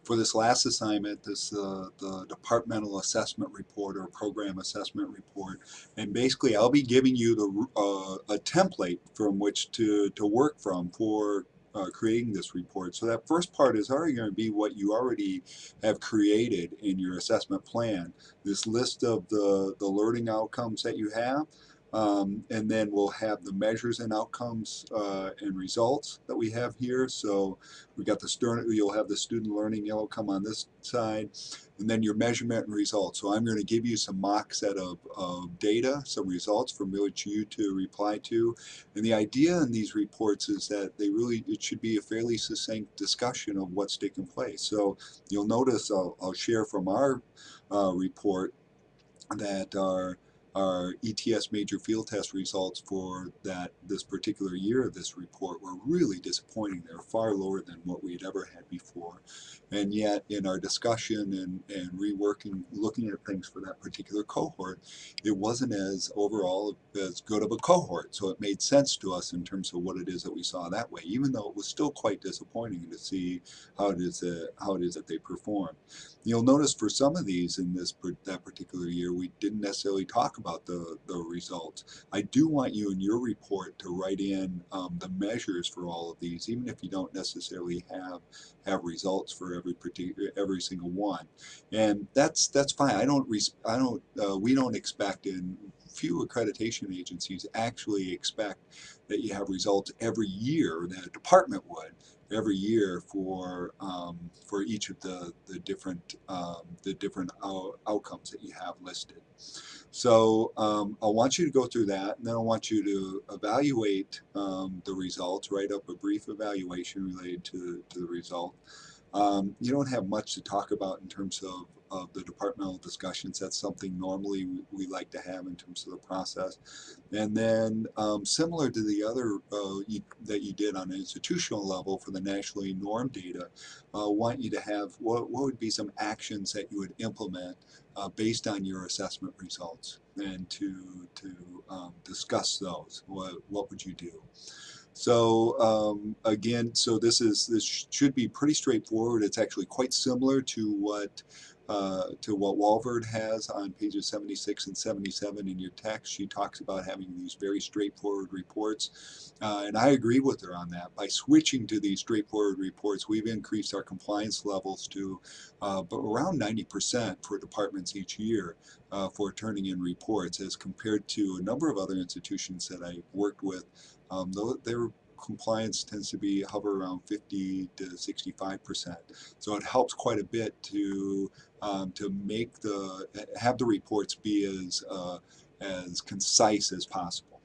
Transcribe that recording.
For this last assignment, the departmental assessment report or program assessment report, and basically I'll be giving you a template from which to work from for creating this report. So that first part is already going to be what you already have created in your assessment plan. This list of the learning outcomes that you have, and then we'll have the measures and outcomes and results that we have here. So we got you'll have the student learning outcome on this side, and then your measurement and results. So I'm going to give you some mock set of data, some results from which you to reply to. And the idea in these reports is that it should be a fairly succinct discussion of what's taken place. So you'll notice I'll share from our report that our ETS major field test results for this particular year of this report were really disappointing. They're far lower than what we had ever had before. And yet in our discussion and reworking, looking at things for that particular cohort, it wasn't as overall as good of a cohort. So it made sense to us in terms of what it is that we saw that way, even though it was still quite disappointing to see how it is that they performed. You'll notice for some of these in that particular year, we didn't necessarily talk about the results. I do want you in your report to write in the measures for all of these, even if you don't necessarily have results for every single one, and that's fine. We don't expect, and few accreditation agencies actually expect that you have results every year that a department would every year for each of the different outcomes that you have listed. So I want you to go through that, and then I want you to evaluate the results, write up a brief evaluation related to the result. You don't have much to talk about in terms of the departmental discussions. That's something normally we like to have in terms of the process. And then similar to the other that you did on an institutional level for the nationally normed data, want you to have what would be some actions that you would implement based on your assessment results, and to discuss those. What would you do? So again, so this should be pretty straightforward. It's actually quite similar to what Walford has on pages 76 and 77 in your text. She talks about having these very straightforward reports, and I agree with her on that. By switching to these straightforward reports, we've increased our compliance levels to but around 90% for departments each year for turning in reports, as compared to a number of other institutions that I worked with. Their compliance tends to hover around 50 to 65%. So it helps quite a bit to have the reports be as concise as possible.